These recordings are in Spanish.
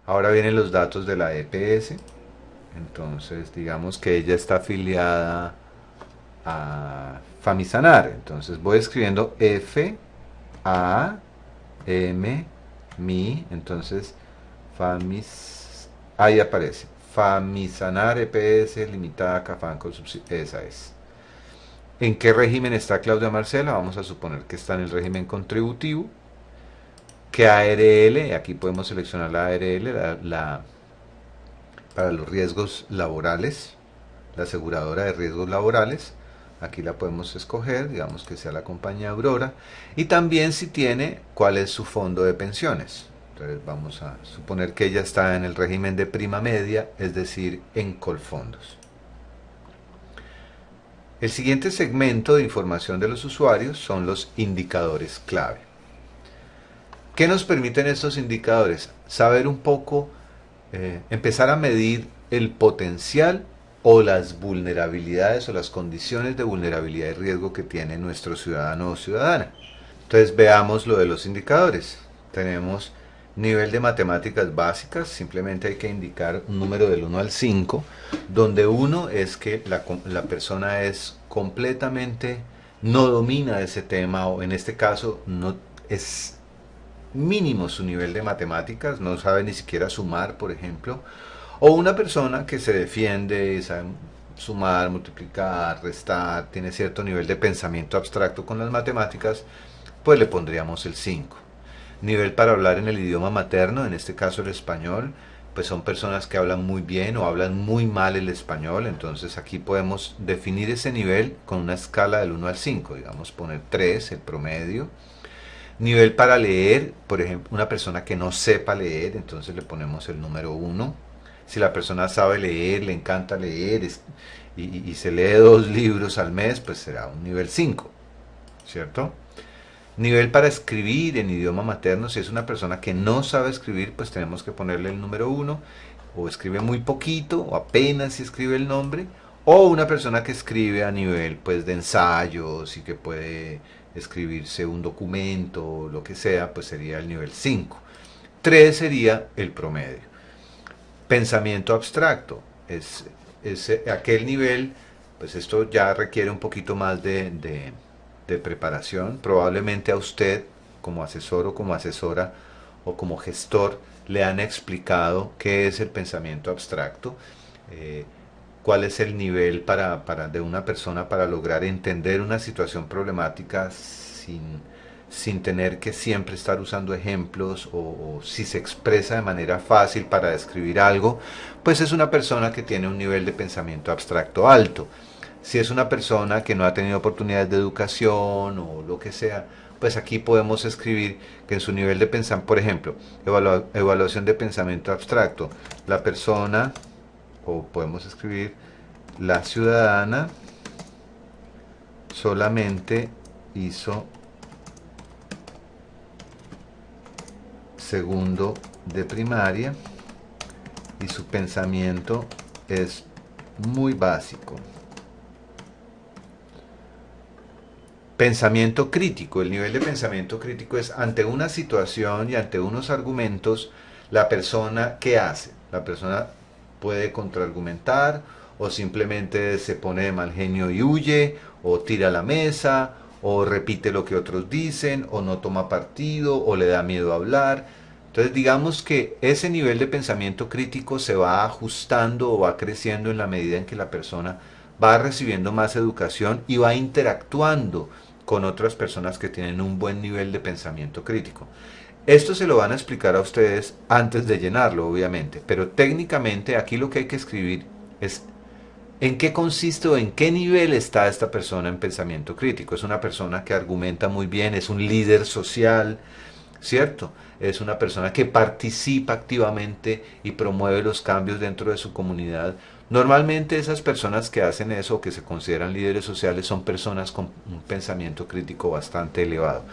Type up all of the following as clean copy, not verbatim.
Ahora vienen los datos de la EPS. Entonces, digamos que ella está afiliada a Famisanar. Entonces voy escribiendo F, A, M, Mi. Entonces, Famis, ahí aparece. Famisanar EPS Limitada Cafanco, esa es. ¿En qué régimen está Claudia Marcela? Vamos a suponer que está en el régimen contributivo. ¿Qué ARL? Aquí podemos seleccionar la ARL, para los riesgos laborales, la aseguradora de riesgos laborales. Aquí la podemos escoger, digamos que sea la compañía Aurora. Y también si tiene cuál es su fondo de pensiones. Entonces vamos a suponer que ella está en el régimen de prima media, es decir, en Colfondos. El siguiente segmento de información de los usuarios son los indicadores clave. ¿Qué nos permiten estos indicadores? Saber un poco, empezar a medir el potencial o las vulnerabilidades o las condiciones de vulnerabilidad y riesgo que tiene nuestro ciudadano o ciudadana. Entonces veamos lo de los indicadores. Tenemos nivel de matemáticas básicas, simplemente hay que indicar un número del 1 al 5, donde 1 es que la persona es completamente, no domina ese tema, o en este caso no es mínimo su nivel de matemáticas, no sabe ni siquiera sumar, por ejemplo, o una persona que se defiende, sabe sumar, multiplicar, restar, tiene cierto nivel de pensamiento abstracto con las matemáticas, pues le pondríamos el 5. Nivel para hablar en el idioma materno, en este caso el español, pues son personas que hablan muy bien o hablan muy mal el español, entonces aquí podemos definir ese nivel con una escala del 1 al 5, digamos poner 3, el promedio. Nivel para leer, por ejemplo, una persona que no sepa leer, entonces le ponemos el número 1. Si la persona sabe leer, le encanta leer y se lee 2 libros al mes, pues será un nivel 5, ¿cierto? Nivel para escribir en idioma materno, si es una persona que no sabe escribir, pues tenemos que ponerle el número 1, o escribe muy poquito, o apenas si escribe el nombre, o una persona que escribe a nivel pues de ensayos y que puede escribirse un documento o lo que sea, pues sería el nivel 5. 3 sería el promedio. Pensamiento abstracto es aquel nivel, pues esto ya requiere un poquito más de preparación. Probablemente a usted como asesor o como asesora o como gestor le han explicado qué es el pensamiento abstracto, eh, cuál es el nivel de una persona para lograr entender una situación problemática sin tener que siempre estar usando ejemplos, o si se expresa de manera fácil para describir algo, pues es una persona que tiene un nivel de pensamiento abstracto alto. Si es una persona que no ha tenido oportunidades de educación o lo que sea, pues aquí podemos escribir que en su nivel de pensamiento, por ejemplo, evaluación de pensamiento abstracto, la persona, o podemos escribir la ciudadana solamente hizo segundo de primaria y su pensamiento es muy básico. Pensamiento crítico. El nivel de pensamiento crítico es ante una situación y ante unos argumentos, la persona, ¿qué hace? La persona puede contraargumentar, o simplemente se pone de mal genio y huye, o tira la mesa, o repite lo que otros dicen, o no toma partido, o le da miedo hablar. Entonces digamos que ese nivel de pensamiento crítico se va ajustando o va creciendo en la medida en que la persona va recibiendo más educación y va interactuando con otras personas que tienen un buen nivel de pensamiento crítico. Esto se lo van a explicar a ustedes antes de llenarlo, obviamente, pero técnicamente aquí lo que hay que escribir es en qué consiste o en qué nivel está esta persona en pensamiento crítico. Es una persona que argumenta muy bien, es un líder social, ¿cierto? Es una persona que participa activamente y promueve los cambios dentro de su comunidad. Normalmente esas personas que hacen eso, que se consideran líderes sociales, son personas con un pensamiento crítico bastante elevado.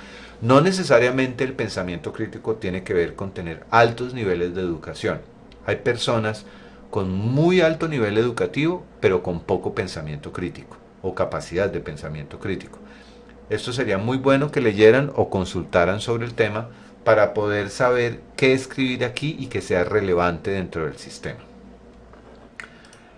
No necesariamente el pensamiento crítico tiene que ver con tener altos niveles de educación. Hay personas con muy alto nivel educativo, pero con poco pensamiento crítico o capacidad de pensamiento crítico. Esto sería muy bueno que leyeran o consultaran sobre el tema para poder saber qué escribir aquí y que sea relevante dentro del sistema.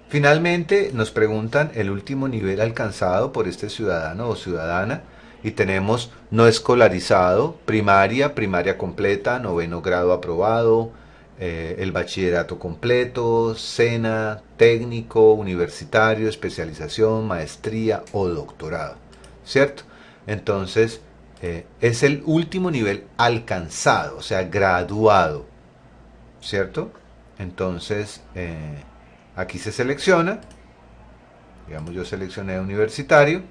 Finalmente nos preguntan el último nivel alcanzado por este ciudadano o ciudadana y tenemos no escolarizado, primaria, primaria completa, noveno grado aprobado, el bachillerato completo, SENA, técnico, universitario, especialización, maestría o doctorado, ¿cierto? Entonces es el último nivel alcanzado, o sea, graduado, ¿cierto? Entonces aquí se selecciona, digamos yo seleccioné universitario,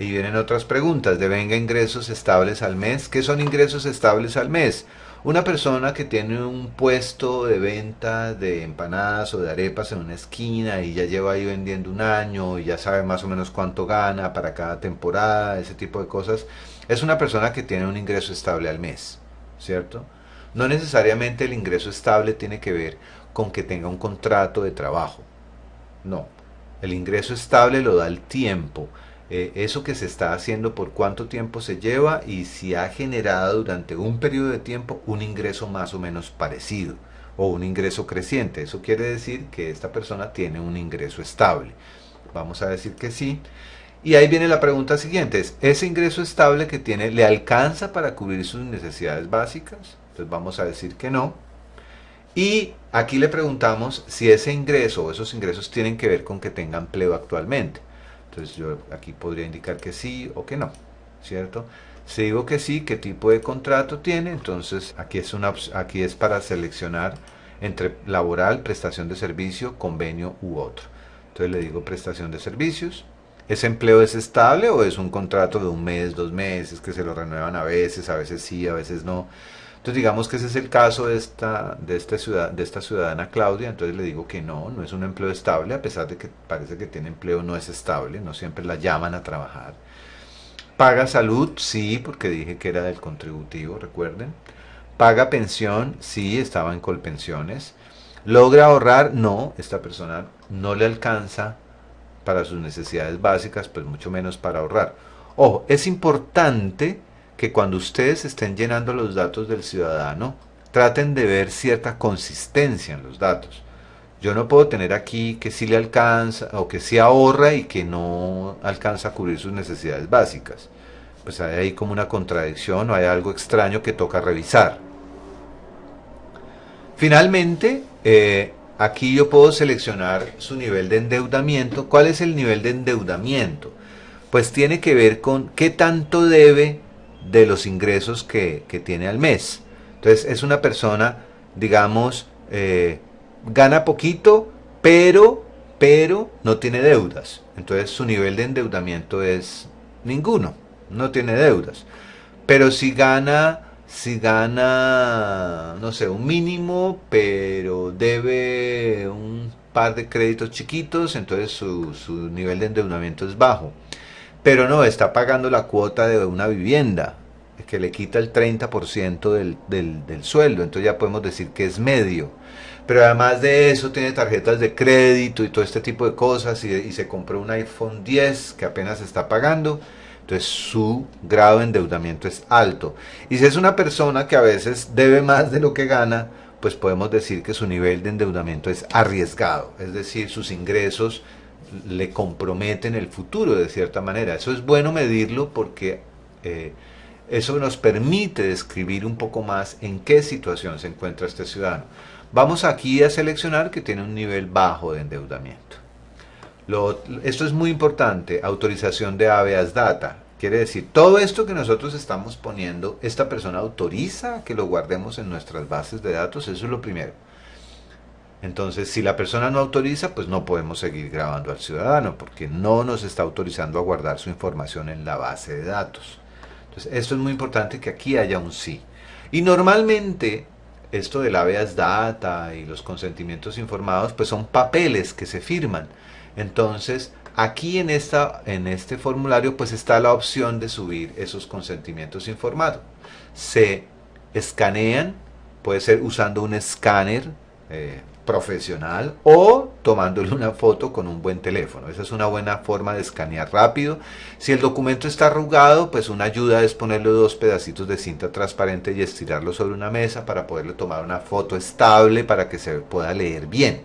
y vienen otras preguntas. Devenga ingresos estables al mes. ¿Qué son ingresos estables al mes? Una persona que tiene un puesto de venta de empanadas o de arepas en una esquina y ya lleva ahí vendiendo un año y ya sabe más o menos cuánto gana para cada temporada, ese tipo de cosas, es una persona que tiene un ingreso estable al mes, ¿cierto? No necesariamente el ingreso estable tiene que ver con que tenga un contrato de trabajo. No, el ingreso estable lo da el tiempo. Eso que se está haciendo, por cuánto tiempo se lleva y si ha generado durante un periodo de tiempo un ingreso más o menos parecido o un ingreso creciente. Eso quiere decir que esta persona tiene un ingreso estable. Vamos a decir que sí. Y ahí viene la pregunta siguiente, ¿ese ingreso estable que tiene le alcanza para cubrir sus necesidades básicas? Entonces vamos a decir que no. Y aquí le preguntamos si ese ingreso o esos ingresos tienen que ver con que tenga empleo actualmente. Entonces yo aquí podría indicar que sí o que no, ¿cierto? Si digo que sí, ¿qué tipo de contrato tiene? Entonces aquí es para seleccionar entre laboral, prestación de servicio, convenio u otro. Entonces le digo prestación de servicios. ¿Ese empleo es estable o es un contrato de un mes, 2 meses, que se lo renuevan a veces sí, a veces no? Entonces digamos que ese es el caso de esta ciudadana Claudia, entonces le digo que no, no es un empleo estable, a pesar de que parece que tiene empleo, no es estable, no siempre la llaman a trabajar. Paga salud, sí, porque dije que era del contributivo, recuerden. Paga pensión, sí, estaba en Colpensiones. Logra ahorrar, no, esta persona no le alcanza para sus necesidades básicas, pues mucho menos para ahorrar. Ojo, es importante que cuando ustedes estén llenando los datos del ciudadano, traten de ver cierta consistencia en los datos. Yo no puedo tener aquí que sí le alcanza o que sí ahorra y que no alcanza a cubrir sus necesidades básicas. Pues hay ahí como una contradicción o hay algo extraño que toca revisar. Finalmente, aquí yo puedo seleccionar su nivel de endeudamiento. ¿Cuál es el nivel de endeudamiento? Pues tiene que ver con qué tanto debe de los ingresos que tiene al mes. Entonces es una persona, digamos, gana poquito, pero no tiene deudas. Entonces su nivel de endeudamiento es ninguno, no tiene deudas. Pero si gana, no sé, un mínimo, pero debe un par de créditos chiquitos, entonces su nivel de endeudamiento es bajo. Pero no, está pagando la cuota de una vivienda, que le quita el 30% del sueldo, entonces ya podemos decir que es medio. Pero además de eso tiene tarjetas de crédito y todo este tipo de cosas y se compró un iPhone 10 que apenas está pagando. Entonces su grado de endeudamiento es alto. Y si es una persona que a veces debe más de lo que gana, pues podemos decir que su nivel de endeudamiento es arriesgado. Es decir, sus ingresos le comprometen el futuro de cierta manera. Eso es bueno medirlo porque eso nos permite describir un poco más en qué situación se encuentra este ciudadano. Vamos aquí a seleccionar que tiene un nivel bajo de endeudamiento. Esto es muy importante, autorización de habeas data. Quiere decir, todo esto que nosotros estamos poniendo, esta persona autoriza que lo guardemos en nuestras bases de datos, eso es lo primero. Entonces, si la persona no autoriza, pues no podemos seguir grabando al ciudadano, porque no nos está autorizando a guardar su información en la base de datos. Entonces, esto es muy importante que aquí haya un sí. Y normalmente, esto del habeas data y los consentimientos informados, pues son papeles que se firman. Entonces, aquí en este formulario, pues está la opción de subir esos consentimientos informados. Se escanean, puede ser usando un escáner, profesional o tomándole una foto con un buen teléfono. Esa es una buena forma de escanear rápido. Si el documento está arrugado, pues una ayuda es ponerle dos pedacitos de cinta transparente y estirarlo sobre una mesa para poderle tomar una foto estable para que se pueda leer bien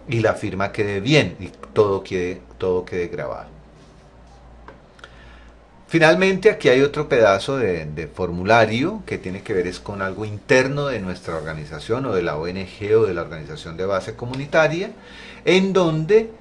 y la firma quede bien y todo quede grabado. Finalmente, aquí hay otro pedazo de formulario que tiene que ver es con algo interno de nuestra organización o de la ONG o de la organización de base comunitaria, en donde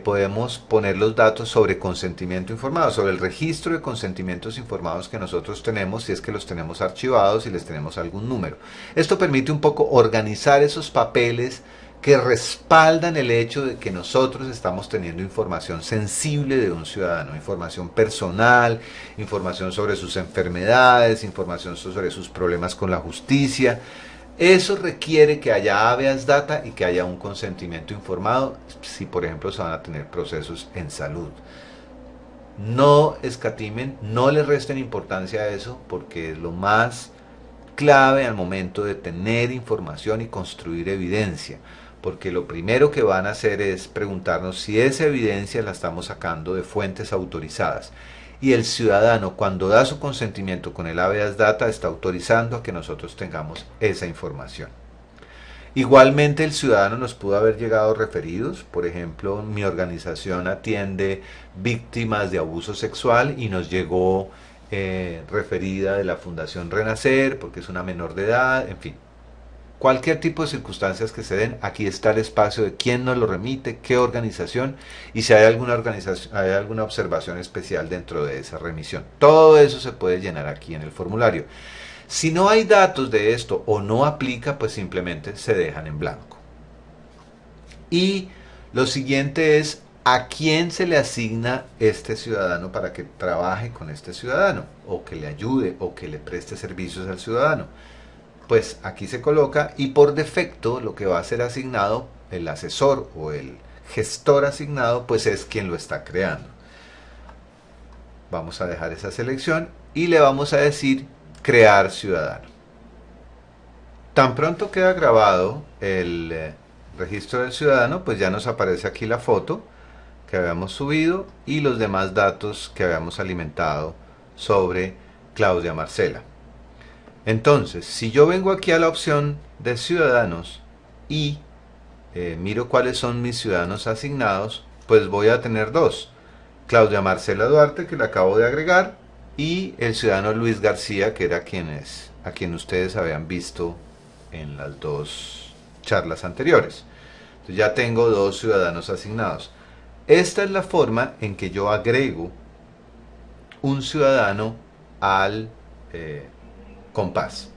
podemos poner los datos sobre consentimiento informado, sobre el registro de consentimientos informados que nosotros tenemos, si es que los tenemos archivados y les tenemos algún número. Esto permite un poco organizar esos papeles que respaldan el hecho de que nosotros estamos teniendo información sensible de un ciudadano, información personal, información sobre sus enfermedades, información sobre sus problemas con la justicia. Eso requiere que haya habeas data y que haya un consentimiento informado si por ejemplo se van a tener procesos en salud. No escatimen, no le resten importancia a eso porque es lo más clave al momento de tener información y construir evidencia, porque lo primero que van a hacer es preguntarnos si esa evidencia la estamos sacando de fuentes autorizadas. Y el ciudadano, cuando da su consentimiento con el habeas data, está autorizando a que nosotros tengamos esa información. Igualmente el ciudadano nos pudo haber llegado referidos, por ejemplo, mi organización atiende víctimas de abuso sexual y nos llegó referida de la Fundación Renacer porque es una menor de edad, en fin. Cualquier tipo de circunstancias que se den, aquí está el espacio de quién nos lo remite, qué organización y si hay hay alguna observación especial dentro de esa remisión. Todo eso se puede llenar aquí en el formulario. Si no hay datos de esto o no aplica, pues simplemente se dejan en blanco. Y lo siguiente es a quién se le asigna este ciudadano para que trabaje con este ciudadano o que le ayude o que le preste servicios al ciudadano. Pues aquí se coloca y por defecto lo que va a ser asignado, el asesor o el gestor asignado, pues es quien lo está creando. Vamos a dejar esa selección y le vamos a decir crear ciudadano. Tan pronto queda grabado el registro del ciudadano, pues ya nos aparece aquí la foto que habíamos subido y los demás datos que habíamos alimentado sobre Claudia Marcela. Entonces, si yo vengo aquí a la opción de ciudadanos y miro cuáles son mis ciudadanos asignados, pues voy a tener dos. Claudia Marcela Duarte, que le acabo de agregar, y el ciudadano Luis García, que era a quien ustedes habían visto en las dos charlas anteriores. Entonces ya tengo dos ciudadanos asignados. Esta es la forma en que yo agrego un ciudadano al Compás.